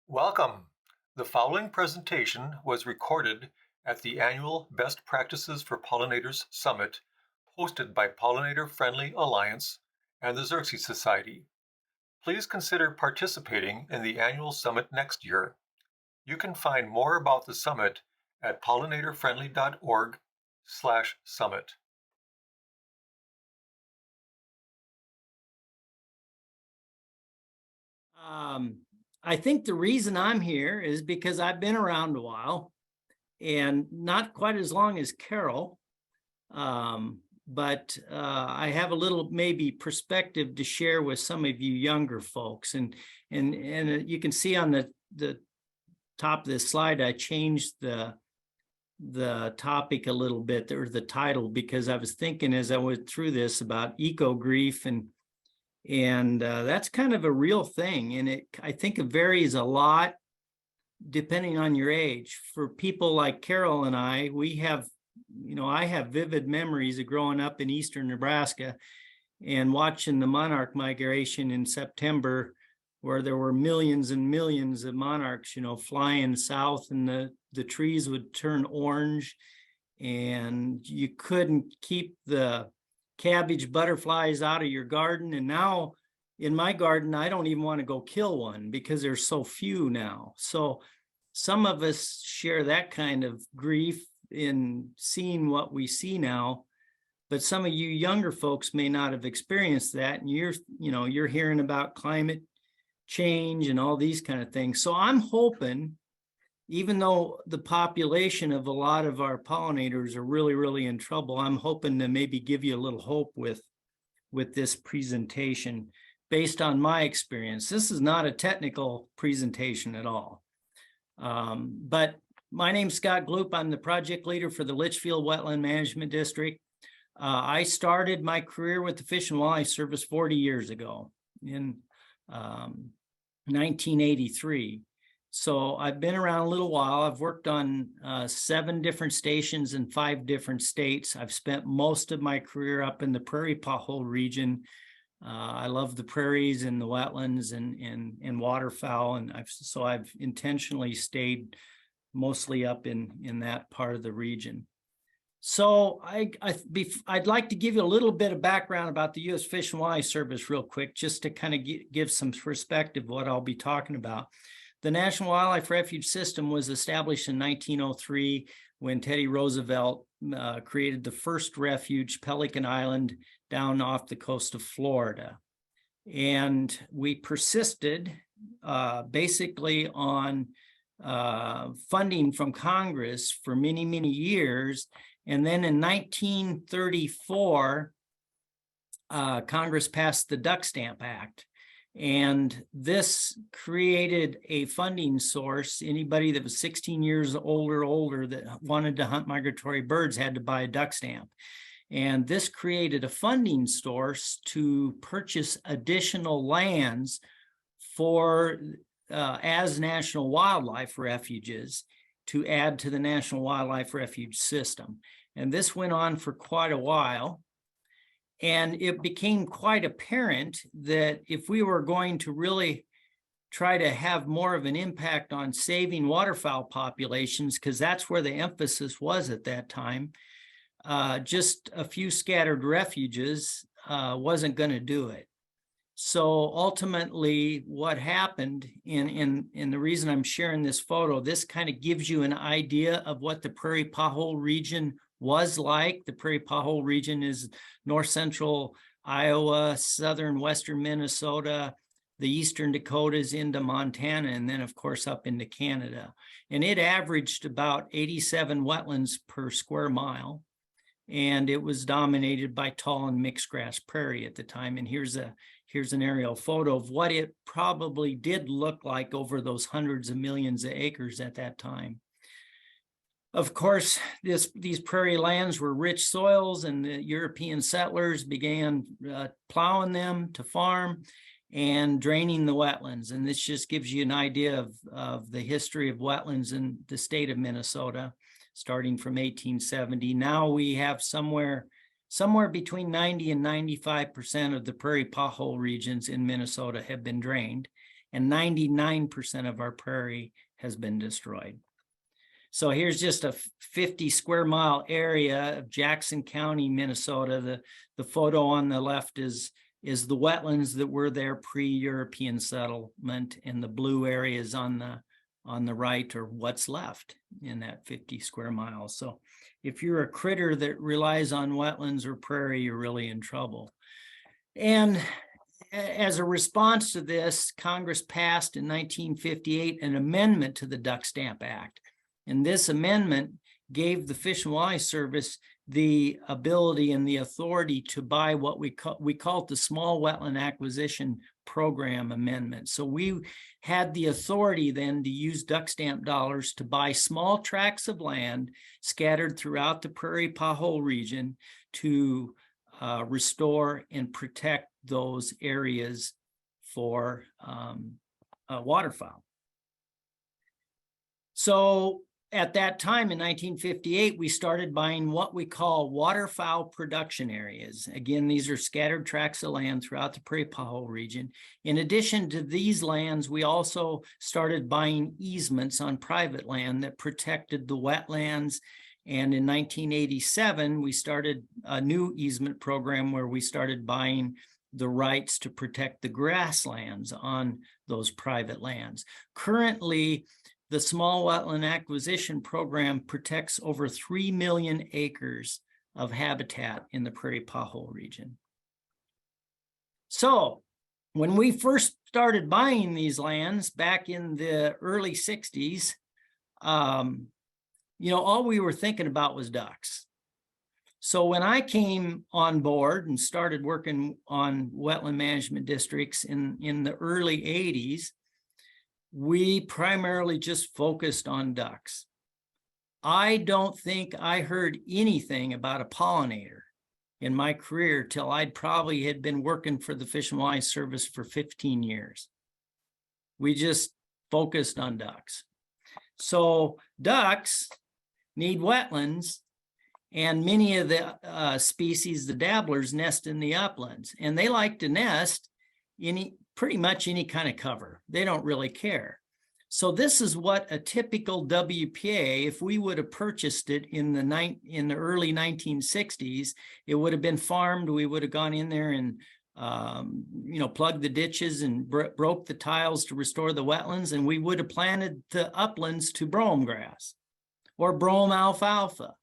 Welcome. The following presentation was recorded at the annual Best Practices for Pollinators Summit hosted by Pollinator Friendly Alliance and the Xerces Society. Please consider participating in the annual summit next year. You can find more about the summit at pollinatorfriendly.org/summit. I think the reason I'm here is because I've been around a while and not quite as long as Carol, but I have a little maybe perspective to share with some of you younger folks. And you can see on the top of this slide, I changed the topic a little bit, or the title, because I was thinking as I went through this about eco grief, and that's kind of a real thing. And I think it varies a lot depending on your age. For people like Carol and I have vivid memories of growing up in eastern Nebraska and watching the monarch migration in September, where there were millions and millions of monarchs, flying south, and the trees would turn orange and you couldn't keep the cabbage butterflies out of your garden. And now in my garden, I don't even want to go kill one because there's so few now. So some of us share that kind of grief in seeing what we see now, but some of you younger folks may not have experienced that. And you're hearing about climate change and all these kind of things. So I'm hoping, even though the population of a lot of our pollinators are really, really in trouble, I'm hoping to maybe give you a little hope with this presentation based on my experience. This is not a technical presentation at all. But my name's Scott Glup. I'm the project leader for the Litchfield Wetland Management District. I started my career with the Fish and Wildlife Service 40 years ago in 1983. So I've been around a little while. I've worked on 7 different stations in 5 different states. I've spent most of my career up in the Prairie pothole region. I love the prairies and the wetlands and waterfowl, and I've intentionally stayed mostly up in that part of the region. So I'd like to give you a little bit of background about the U.S. Fish and Wildlife Service real quick, just to kind of give some perspective of what I'll be talking about. The National Wildlife Refuge System was established in 1903 when Teddy Roosevelt created the first refuge, Pelican Island, down off the coast of Florida. And we persisted basically on funding from Congress for many, many years. And then in 1934, Congress passed the Duck Stamp Act. And this created a funding source. Anybody that was 16 years old or older that wanted to hunt migratory birds had to buy a duck stamp. And this created a funding source to purchase additional lands for as national wildlife refuges to add to the National Wildlife Refuge System. And this went on for quite a while. And it became quite apparent that if we were going to really try to have more of an impact on saving waterfowl populations, because that's where the emphasis was at that time, just a few scattered refuges wasn't going to do it. So ultimately what happened, and the reason I'm sharing this photo, this kind of gives you an idea of what the Prairie pothole region was like. The Prairie pothole region is north central Iowa, southern western Minnesota, the eastern Dakotas into Montana, and then of course up into Canada. And it averaged about 87 wetlands per square mile. And it was dominated by tall and mixed grass prairie at the time. And here's an aerial photo of what it probably did look like over those hundreds of millions of acres at that time. Of course, these prairie lands were rich soils, and the European settlers began plowing them to farm and draining the wetlands. And this just gives you an idea of the history of wetlands in the state of Minnesota, starting from 1870. Now we have somewhere between 90 and 95% of the prairie pothole regions in Minnesota have been drained. and 99% of our prairie has been destroyed. So here's just a 50 square mile area of Jackson County, Minnesota. The photo on the left is the wetlands that were there pre-European settlement, and the blue areas on the right are what's left in that 50 square miles. So if you're a critter that relies on wetlands or prairie, you're really in trouble. And as a response to this, Congress passed in 1958 an amendment to the Duck Stamp Act. And this amendment gave the Fish and Wildlife Service the ability and the authority to buy what we call it the Small Wetland Acquisition Program Amendment. So we had the authority then to use duck stamp dollars to buy small tracts of land scattered throughout the Prairie Pothole region to restore and protect those areas for waterfowl. So at that time in 1958, we started buying what we call waterfowl production areas. Again, these are scattered tracts of land throughout the Prairie Pothole region. In addition to these lands, we also started buying easements on private land that protected the wetlands. And in 1987, we started a new easement program where we started buying the rights to protect the grasslands on those private lands. Currently, the Small Wetland Acquisition Program protects over 3 million acres of habitat in the Prairie Pothole region. So when we first started buying these lands back in the early 60s, all we were thinking about was ducks. So when I came on board and started working on wetland management districts in the early 80s, we primarily just focused on ducks. I don't think I heard anything about a pollinator in my career till I'd probably had been working for the Fish and Wildlife Service for 15 years. We just focused on ducks. So ducks need wetlands, and many of the species, the dabblers, nest in the uplands, and they like to nest pretty much any kind of cover. They don't really care. So this is what a typical WPA, if we would have purchased it in the early 1960s, it would have been farmed. We would have gone in there and plugged the ditches and broke the tiles to restore the wetlands, and we would have planted the uplands to brome grass or brome alfalfa.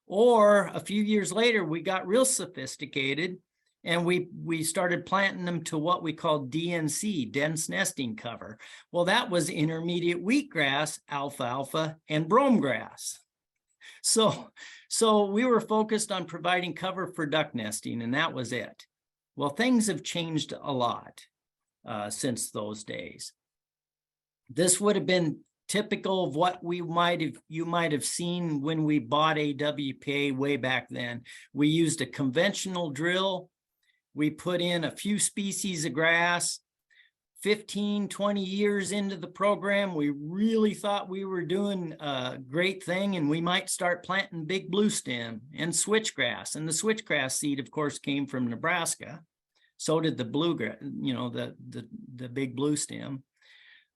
Or a few years later, we got real sophisticated and we started planting them to what we call DNC, dense nesting cover. Well, that was intermediate wheatgrass, alfalfa, and brome grass. So we were focused on providing cover for duck nesting, and that was it. Well, things have changed a lot since those days. This would have been typical of what you might have seen when we bought a WPA way back then. We used a conventional drill. We put in a few species of grass. 15, 20 years into the program, we really thought we were doing a great thing, and we might start planting big blue stem and switchgrass. And the switchgrass seed, of course, came from Nebraska. So did the bluegrass, the big blue stem.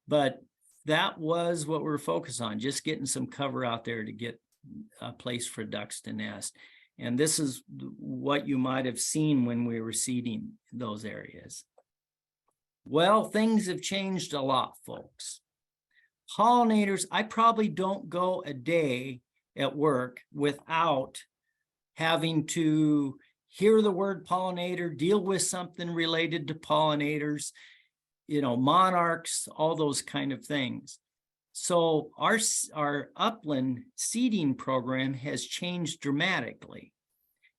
But that was what we were focused on, just getting some cover out there to get a place for ducks to nest. And this is what you might have seen when we were seeding those areas. Well, things have changed a lot, folks. Pollinators, I probably don't go a day at work without having to hear the word pollinator, deal with something related to pollinators, monarchs, all those kind of things. So our Upland Seating program has changed dramatically.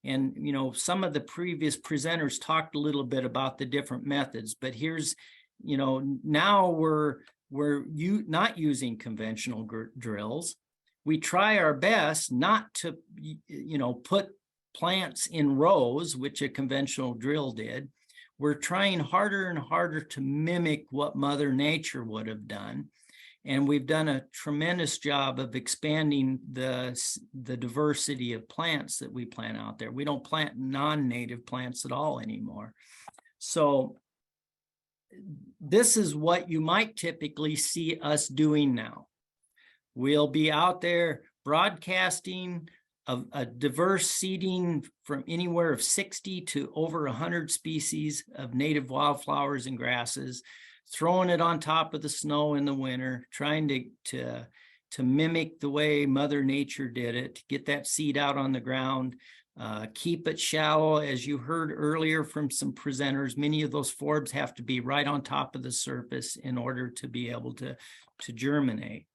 And, some of the previous presenters talked a little bit about the different methods, but here's, now we're not using conventional drills. We try our best not to, put plants in rows, which a conventional drill did. We're trying harder and harder to mimic what Mother Nature would have done. And we've done a tremendous job of expanding the diversity of plants that we plant out there. We don't plant non-native plants at all anymore. So this is what you might typically see us doing now. We'll be out there broadcasting a diverse seeding from anywhere of 60 to over 100 species of native wildflowers and grasses, throwing it on top of the snow in the winter, trying to mimic the way Mother Nature did it, to get that seed out on the ground, keep it shallow. As you heard earlier from some presenters, many of those forbs have to be right on top of the surface in order to be able to germinate.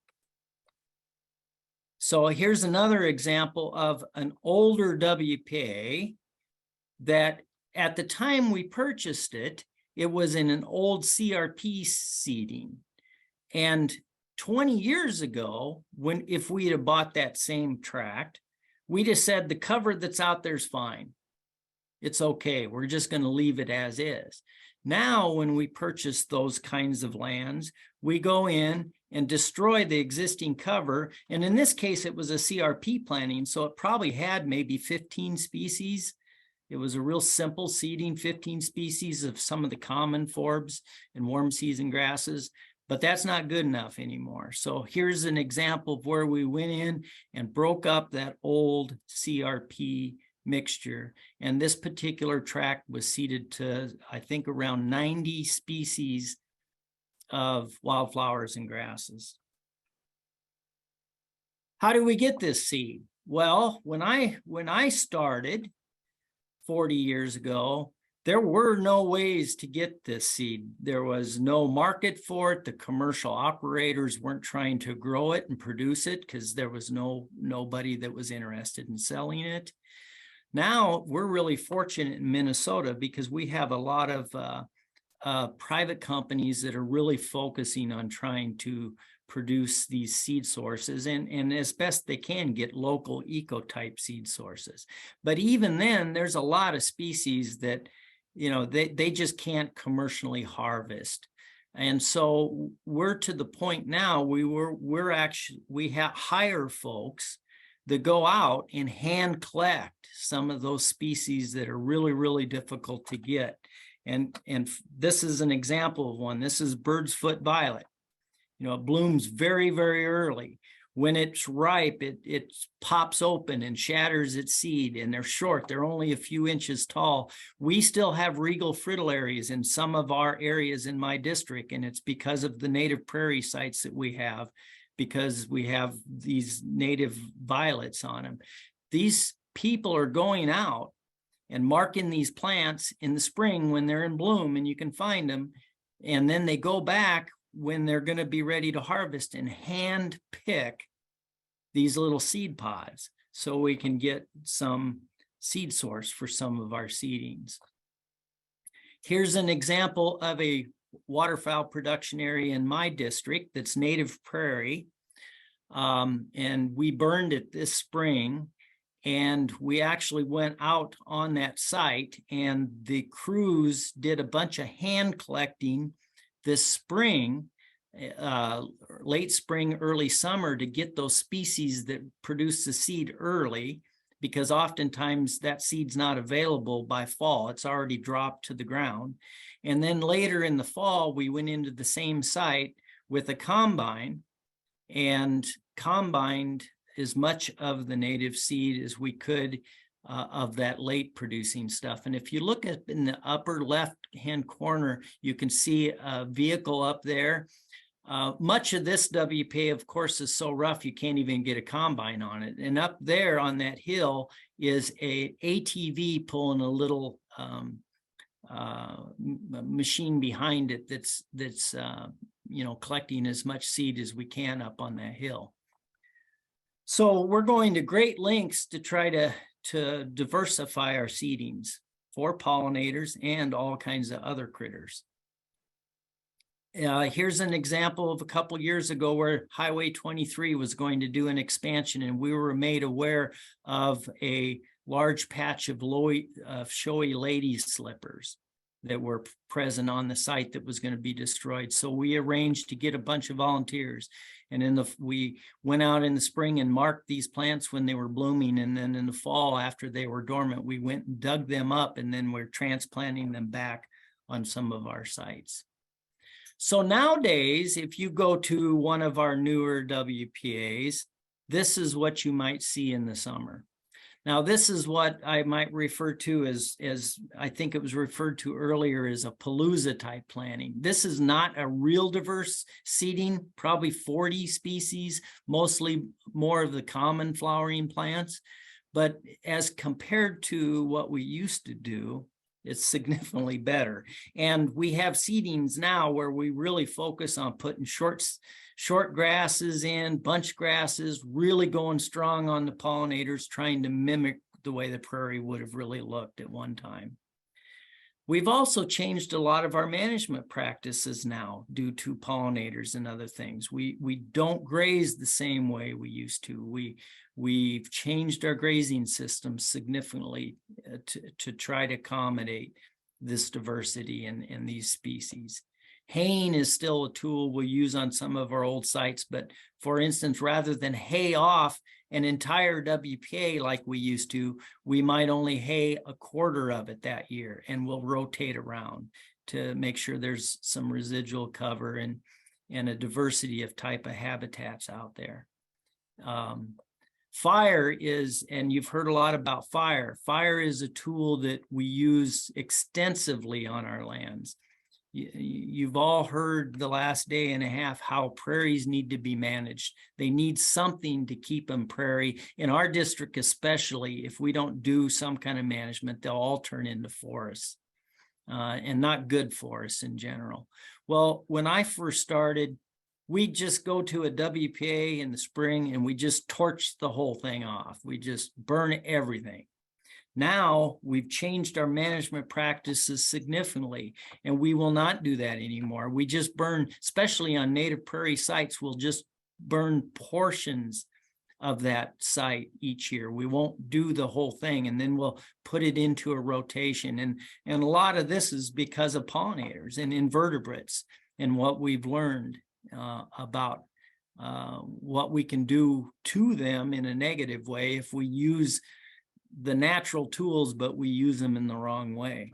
So here's another example of an older WPA that at the time we purchased it, it was in an old CRP seating. And 20 years ago, if we had bought that same tract, we just said the cover that's out there is fine. It's okay. We're just going to leave it as is. Now, when we purchase those kinds of lands, we go in and destroy the existing cover. And in this case, it was a CRP planting, so it probably had maybe 15 species. It was a real simple seeding, 15 species of some of the common forbs and warm season grasses, but that's not good enough anymore. So here's an example of where we went in and broke up that old CRP mixture. And this particular tract was seeded to, I think, around 90 species of wildflowers and grasses. How do we get this seed? Well, when I started 40 years ago, there were no ways to get this seed. There was no market for it. The commercial operators weren't trying to grow it and produce it because there was nobody that was interested in selling it. Now we're really fortunate in Minnesota because we have a lot of private companies that are really focusing on trying to produce these seed sources and as best they can get local eco-type seed sources. But even then, there's a lot of species that, you know, they just can't commercially harvest. And so we're to the point now we hire folks that go out and hand collect some of those species that are really, really difficult to get. And this is an example of one. This is bird's foot violet. You know, it blooms very, very early. When it's ripe, it pops open and shatters its seed, and they're short. They're only a few inches tall. We still have regal fritillaries in some of our areas in my district, and it's because of the native prairie sites that we have, because we have these native violets on them. These people are going out and marking these plants in the spring when they're in bloom and you can find them. And then they go back when they're going to be ready to harvest and hand pick these little seed pods so we can get some seed source for some of our seedings. Here's an example of a waterfowl production area in my district that's native prairie. And we burned it this spring. And we actually went out on that site and the crews did a bunch of hand collecting this spring, late spring, early summer, to get those species that produce the seed early, because oftentimes that seed's not available by fall. It's already dropped to the ground. And then later in the fall, we went into the same site with a combine and combined as much of the native seed as we could of that late producing stuff. And if you look at in the upper left-hand corner, you can see a vehicle up there. Much of this WPA, of course, is so rough you can't even get a combine on it. And up there on that hill is a ATV pulling a little machine behind it that's you know, collecting as much seed as we can up on that hill. So we're going to great lengths to try to diversify our seedings for pollinators and all kinds of other critters. Here's an example of a couple years ago where Highway 23 was going to do an expansion, and we were made aware of a large patch of showy ladies slippers that were present on the site that was going to be destroyed. So we arranged to get a bunch of volunteers. And we went out in the spring and marked these plants when they were blooming. And then in the fall, after they were dormant, we went and dug them up, and then we're transplanting them back on some of our sites. So nowadays, if you go to one of our newer WPAs, this is what you might see in the summer. Now, this is what I might refer to as I think it was referred to earlier as a palooza type planting. This is not a real diverse seeding, probably 40 species, mostly more of the common flowering plants. But as compared to what we used to do, it's significantly better. And we have seedings now where we really focus on putting short grasses in, bunch grasses, really going strong on the pollinators, trying to mimic the way the prairie would have really looked at one time. We've also changed a lot of our management practices now due to pollinators and other things. We don't graze the same way we used to. We've changed our grazing system significantly to try to accommodate this diversity in these species. Haying is still a tool we'll use on some of our old sites, but for instance, rather than hay off an entire WPA like we used to, we might only hay a quarter of it that year, and we'll rotate around to make sure there's some residual cover and a diversity of type of habitats out there. Fire is, and you've heard a lot about fire. Fire is a tool that we use extensively on our lands. You've all heard the last day and a half how prairies need to be managed. They need something to keep them prairie. In our district especially, if we don't do some kind of management, they'll all turn into forests, and not good forests in general. Well, when I first started, we just go to a WPA in the spring and we just torch the whole thing off. We just burn everything. Now we've changed our management practices significantly, and we will not do that anymore. We just burn, especially on native prairie sites, we'll just burn portions of that site each year. We won't do the whole thing, and then we'll put it into a rotation. And a lot of this is because of pollinators and invertebrates and what we've learned about what we can do to them in a negative way if we use the natural tools, but we use them in the wrong way.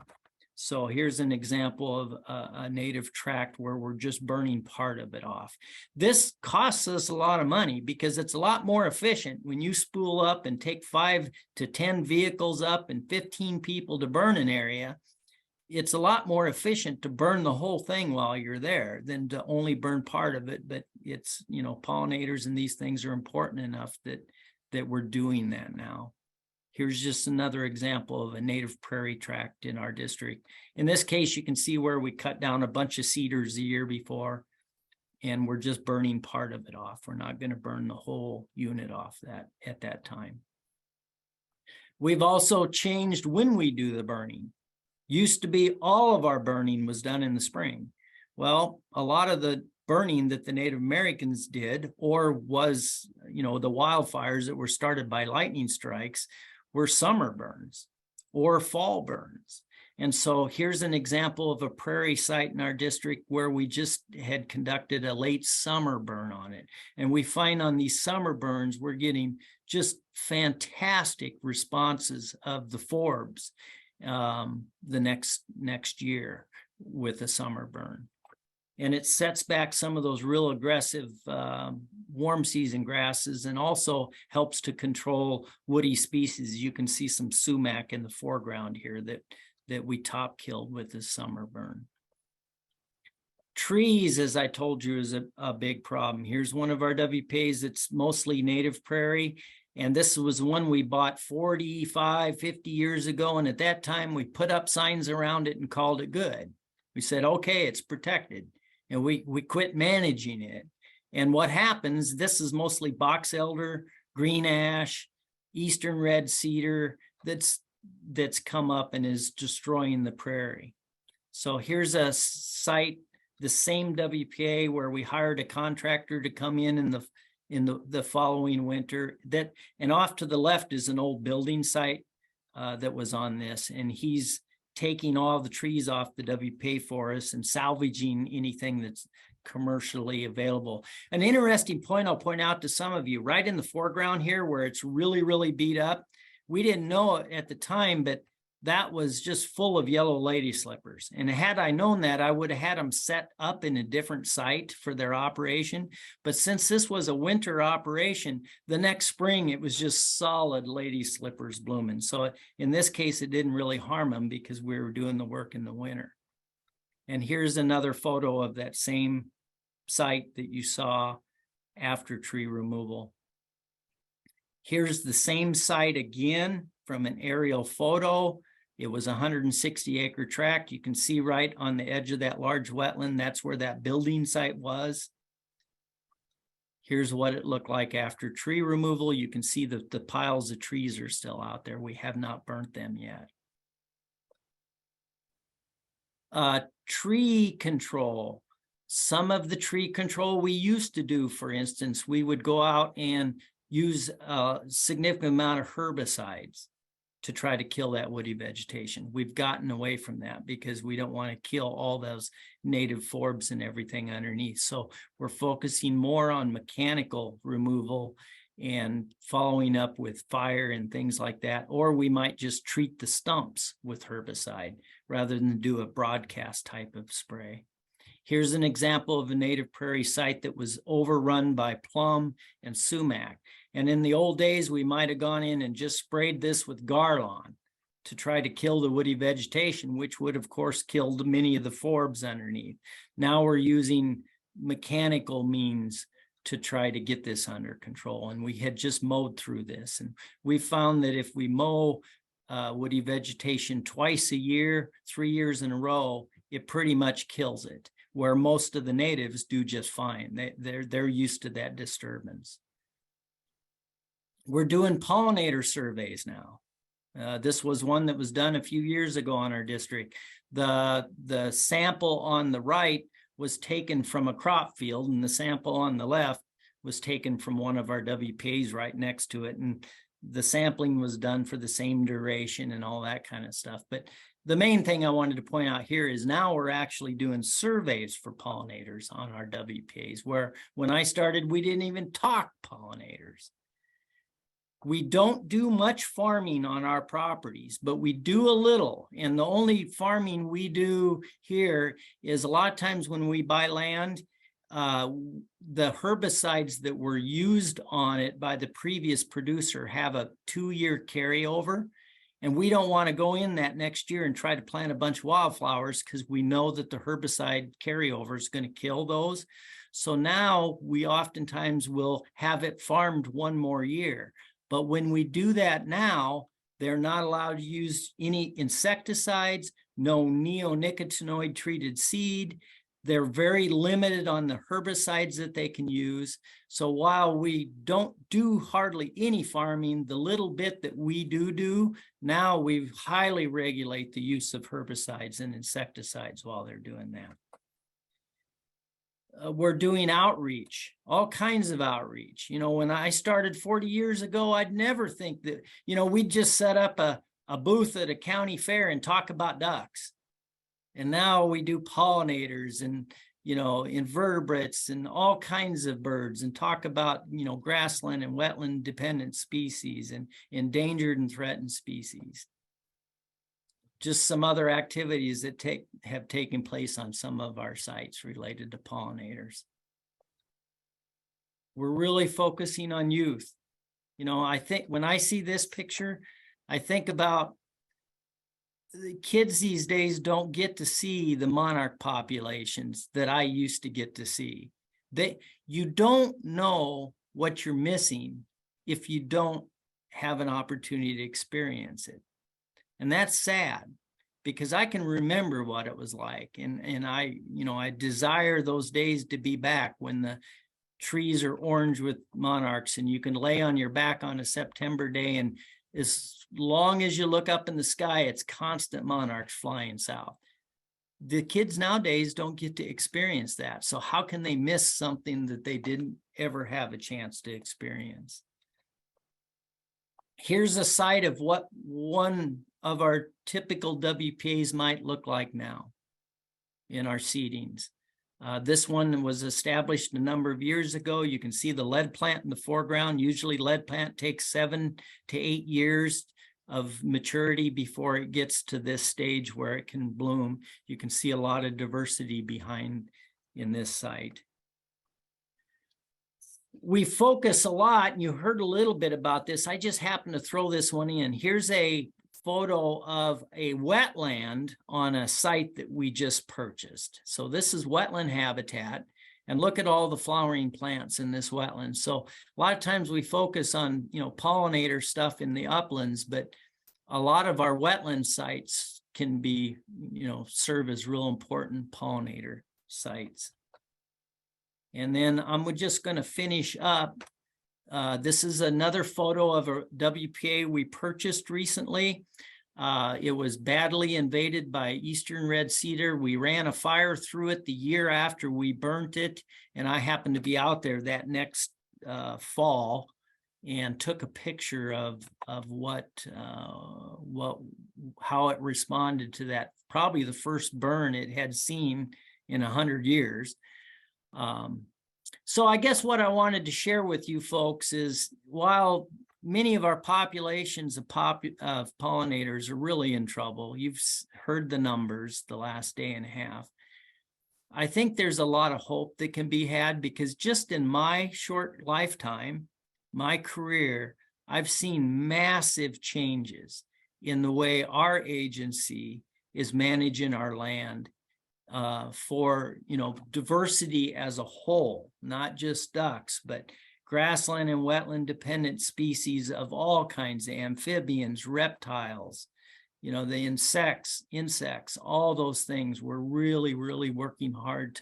So here's an example of a native tract where we're just burning part of it off. This costs us a lot of money because it's a lot more efficient when you spool up and take 5 to 10 vehicles up and 15 people to burn an area. It's a lot more efficient to burn the whole thing while you're there than to only burn part of it. But it's, you know, pollinators and these things are important enough that we're doing that now. Here's just another example of a native prairie tract in our district. In this case, you can see where we cut down a bunch of cedars the year before, and we're just burning part of it off. We're not going to burn the whole unit off at that time. We've also changed when we do the burning. Used to be all of our burning was done in the spring. Well, a lot of the burning that the Native Americans did, or was, you know, the wildfires that were started by lightning strikes, were summer burns or fall burns. And so here's an example of a prairie site in our district where we just had conducted a late summer burn on it. And we find on these summer burns, we're getting just fantastic responses of the forbs the next year with a summer burn. And it sets back some of those real aggressive warm season grasses, and also helps to control woody species. You can see some sumac in the foreground here that we top killed with this summer burn. Trees, as I told you, is a big problem. Here's one of our WPAs that's mostly native prairie. And this was one we bought 45, 50 years ago. And at that time, we put up signs around it and called it good. We said, okay, it's protected. And we quit managing it. And what happens, this is mostly box elder, green ash, eastern red cedar that's come up and is destroying the prairie. So here's a site, the same WPA, where we hired a contractor to come in the following winter. And off to the left is an old building site that was on this, and he's taking all the trees off the WPA for us and salvaging anything that's commercially available. An interesting point I'll point out to some of you, right in the foreground here where it's really, really beat up. We didn't know it at the time, but that was just full of yellow lady slippers. And had I known that, I would have had them set up in a different site for their operation. But since this was a winter operation, the next spring, it was just solid lady slippers blooming. So in this case, it didn't really harm them because we were doing the work in the winter. And here's another photo of that same site that you saw after tree removal. Here's the same site again from an aerial photo. It was a 160-acre tract. You can see right on the edge of that large wetland, that's where that building site was. Here's what it looked like after tree removal. You can see that the piles of trees are still out there. We have not burnt them yet. Tree control. Some of the tree control we used to do, for instance, we would go out and use a significant amount of herbicides to try to kill that woody vegetation. We've gotten away from that because we don't want to kill all those native forbs and everything underneath. So we're focusing more on mechanical removal and following up with fire and things like that. Or we might just treat the stumps with herbicide rather than do a broadcast type of spray. Here's an example of a native prairie site that was overrun by plum and sumac. And in the old days, we might have gone in and just sprayed this with Garlon to try to kill the woody vegetation, which would, of course, killed many of the forbs underneath. Now we're using mechanical means to try to get this under control. And we had just mowed through this. And we found that if we mow woody vegetation twice a year, 3 years in a row, it pretty much kills it, where most of the natives do just fine. They're used to that disturbance. We're doing pollinator surveys now. This was one that was done a few years ago on our district. The sample on the right was taken from a crop field, and the sample on the left was taken from one of our WPAs right next to it. And the sampling was done for the same duration and all that kind of stuff. But the main thing I wanted to point out here is now we're actually doing surveys for pollinators on our WPAs, where when I started, we didn't even talk pollinators. We don't do much farming on our properties, but we do a little. And the only farming we do here is a lot of times when we buy land, the herbicides that were used on it by the previous producer have a 2-year carryover. And we don't want to go in that next year and try to plant a bunch of wildflowers because we know that the herbicide carryover is going to kill those. So now we oftentimes will have it farmed 1 more year. But when we do that now, they're not allowed to use any insecticides, no neonicotinoid treated seed. They're very limited on the herbicides that they can use. So while we don't do hardly any farming, the little bit that we do, now we highly regulate the use of herbicides and insecticides while they're doing that. We're doing outreach, all kinds of outreach. You know, when I started 40 years ago, I'd never think that, you know, we'd just set up a booth at a county fair and talk about ducks. And now we do pollinators and, you know, invertebrates and all kinds of birds and talk about, you know, grassland and wetland dependent species and endangered and threatened species. Just some other activities that have taken place on some of our sites related to pollinators. We're really focusing on youth. You know, I think when I see this picture, I think about the kids these days don't get to see the monarch populations that I used to get to see. You don't know what you're missing if you don't have an opportunity to experience it. And that's sad because I can remember what it was like. And I, you know, I desire those days to be back when the trees are orange with monarchs and you can lay on your back on a September day, and as long as you look up in the sky, it's constant monarchs flying south. The kids nowadays don't get to experience that. So how can they miss something that they didn't ever have a chance to experience? Here's a site of what one of our typical WPAs might look like now in our seedings. This one was established a number of years ago. You can see the lead plant in the foreground. Usually lead plant takes 7 to 8 years of maturity before it gets to this stage where it can bloom. You can see a lot of diversity behind in this site. We focus a lot, and you heard a little bit about this. I just happened to throw this one in. Here's a photo of a wetland on a site that we just purchased. So this is wetland habitat, and look at all the flowering plants in this wetland. So a lot of times we focus on, pollinator stuff in the uplands, but a lot of our wetland sites can be, serve as real important pollinator sites. And then I'm just going to finish up. This is another photo of a WPA we purchased recently. It was badly invaded by eastern red cedar. We ran a fire through it the year after we burnt it, and I happened to be out there that next fall and took a picture of how it responded to that, probably the first burn it had seen in 100 years. So I guess what I wanted to share with you folks is, while many of our populations of pollinators are really in trouble, you've heard the numbers the last day and a half, I think there's a lot of hope that can be had, because just in my short lifetime, my career, I've seen massive changes in the way our agency is managing our land for, diversity as a whole, not just ducks, but grassland and wetland dependent species of all kinds, of amphibians, reptiles, the insects, all those things. We're really, really working hard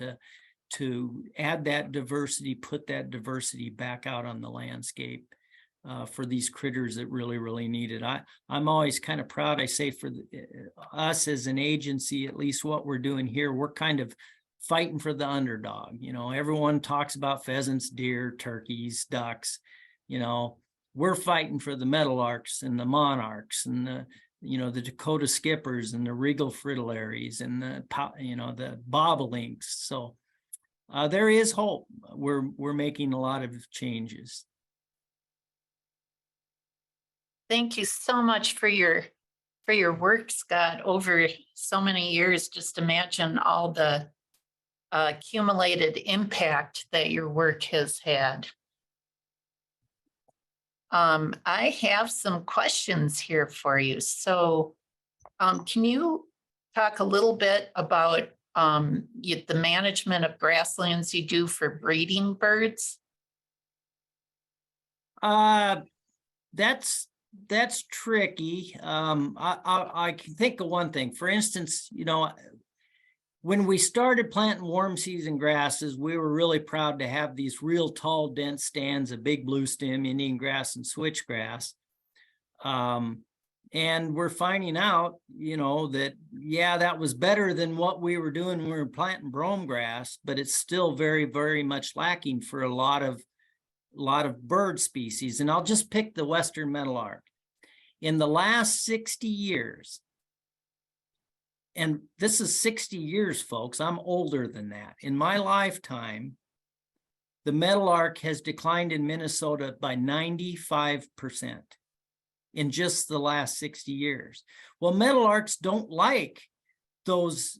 to add that diversity, put that diversity back out on the landscape for these critters that really, really need it. I'm always kind of proud. I say for us as an agency, at least what we're doing here, we're kind of fighting for the underdog. Everyone talks about pheasants, deer, turkeys, ducks. We're fighting for the meadowlarks and the monarchs and the Dakota skippers and the regal fritillaries and the bobolinks. So there is hope. We're making a lot of changes. Thank you so much for your work, Scott, over so many years. Just imagine all the accumulated impact that your work has had. I have some questions here for you. So can you talk a little bit about the management of grasslands you do for breeding birds? That's tricky. I can think of one thing. For instance, when we started planting warm season grasses, we were really proud to have these real tall, dense stands of big blue stem, Indian grass, and switchgrass. And we're finding out, that, that was better than what we were doing when we were planting brome grass, but it's still very, very much lacking for a lot of bird species. And I'll just pick the western meadowlark. In the last 60 years, and this is 60 years, folks, I'm older than that. In my lifetime, the meadowlark has declined in Minnesota by 95% in just the last 60 years. Well, meadowlarks don't like those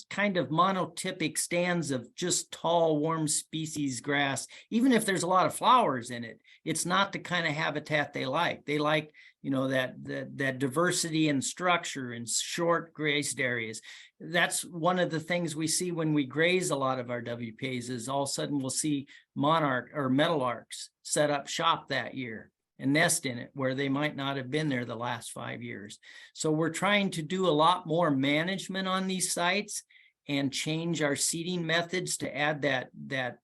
kind of monotypic stands of just tall, warm species grass. Even if there's a lot of flowers in it, it's not the kind of habitat they like. They like, that diversity and structure in short grazed areas. That's one of the things we see when we graze a lot of our WPAs, is all of a sudden we'll see monarch or meadowlarks set up shop that year and nest in it where they might not have been there the last 5 years. So we're trying to do a lot more management on these sites and change our seeding methods to add that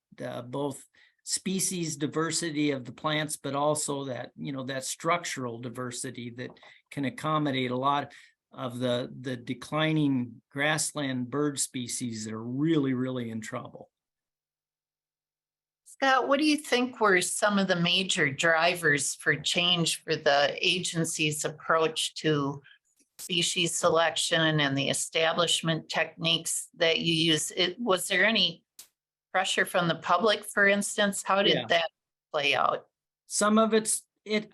both species diversity of the plants, but also that, that structural diversity that can accommodate a lot of the declining grassland bird species that are really, really in trouble. Scott, what do you think were some of the major drivers for change for the agency's approach to species selection and the establishment techniques that you use? Was there any pressure from the public, for instance? How did that play out? Some of it's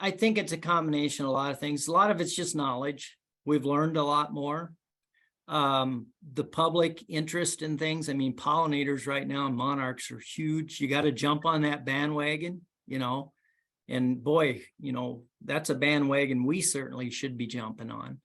I think it's a combination of a lot of things. A lot of it's just knowledge. We've learned a lot more. The public interest in things. I mean, pollinators right now and monarchs are huge. You got to jump on that bandwagon, you know, and boy, you know, that's a bandwagon we certainly should be jumping on.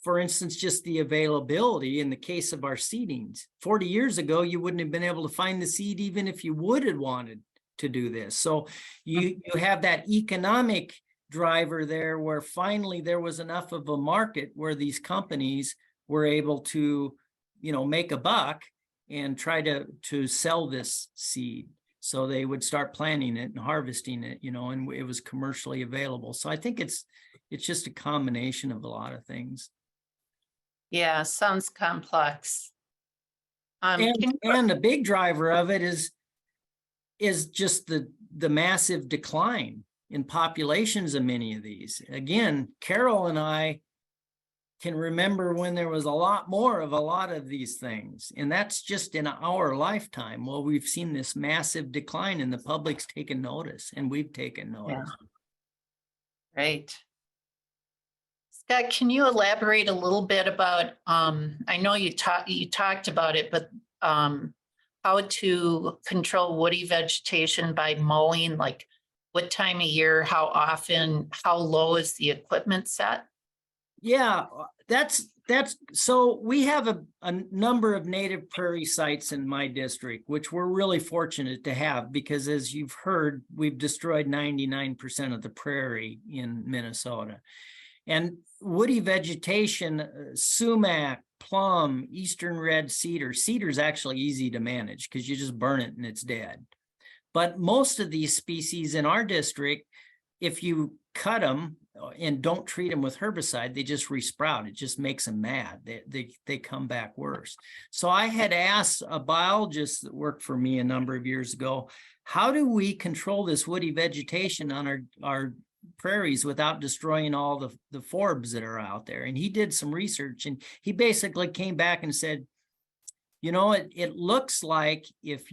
For instance, just the availability in the case of our seedings. 40 years ago, you wouldn't have been able to find the seed even if you would have wanted to do this. So you have that economic driver there where finally there was enough of a market where these companies were able to, you know, make a buck and try to sell this seed. So they would start planting it and harvesting it, you know, and it was commercially available. So I think it's just a combination of a lot of things. Yeah, sounds complex. And a big driver of it is just the massive decline in populations of many of these. Again, Carol and I can remember when there was a lot more of a lot of these things, and that's just in our lifetime. Well, we've seen this massive decline and the public's taken notice, and we've taken notice. Yeah. Right. Scott, can you elaborate a little bit about, I know you talked about it, but how to control woody vegetation by mowing, like what time of year, how often, how low is the equipment set? Yeah, that's so we have a number of native prairie sites in my district, which we're really fortunate to have because as you've heard, we've destroyed 99% of the prairie in Minnesota. And woody vegetation, sumac, plum, eastern red cedar. Cedar is actually easy to manage because you just burn it and it's dead. But most of these species in our district, if you cut them and don't treat them with herbicide, they just resprout. It just makes them mad. They come back worse. So I had asked a biologist that worked for me a number of years ago, how do we control this woody vegetation on our prairies without destroying all the forbs that are out there? And he did some research and he basically came back and said, you know, it looks like if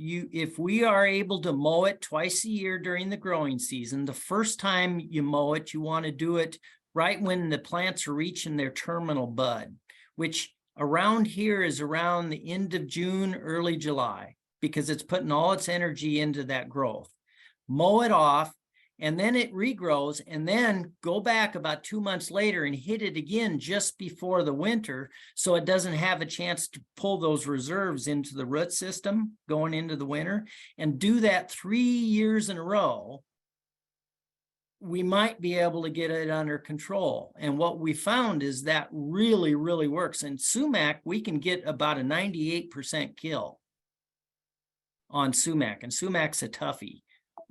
we are able to mow it twice a year during the growing season, the first time you mow it, you want to do it right when the plants are reaching their terminal bud, which around here is around the end of June, early July, because it's putting all its energy into that growth. Mow it off, and then it regrows, and then go back about 2 months later and hit it again just before the winter so it doesn't have a chance to pull those reserves into the root system going into the winter, and do that 3 years in a row. We might be able to get it under control. And what we found is that really, really works. And sumac, we can get about a 98% kill on sumac, and sumac's a toughie.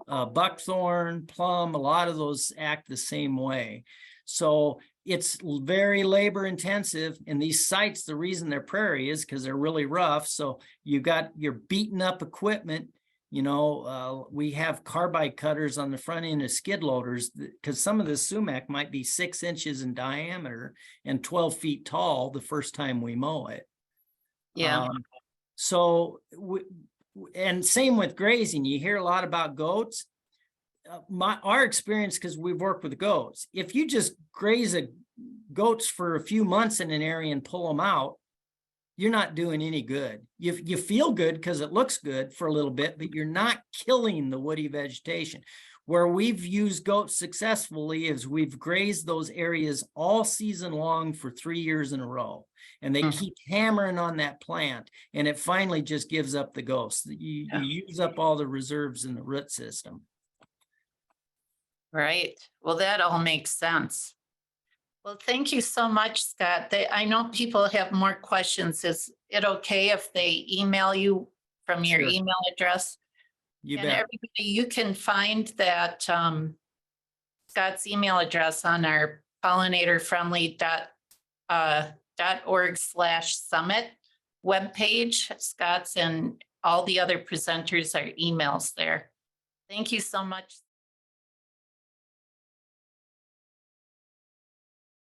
Buckthorn, plum, a lot of those act the same way. So it's very labor intensive. And these sites, the reason they're prairie is because they're really rough. So you got your beaten up equipment. You know, we have carbide cutters on the front end of skid loaders because some of the sumac might be 6 inches in diameter and 12 feet tall the first time we mow it. Yeah. And same with grazing. You hear a lot about goats. Our experience, because we've worked with goats, if you just graze goats for a few months in an area and pull them out, you're not doing any good. You feel good because it looks good for a little bit, but you're not killing the woody vegetation. Where we've used goats successfully is we've grazed those areas all season long for 3 years in a row. And they keep hammering on that plant, and it finally just gives up the ghost. You use up all the reserves in the root system. Right. Well, that all makes sense. Well, thank you so much, Scott. I know people have more questions. Is it okay if they email you from your Sure. email address? You And bet. everybody, you can find that Scott's email address on our pollinatorfriendly.org/summit webpage. Scott's and all the other presenters are emails there. Thank you so much.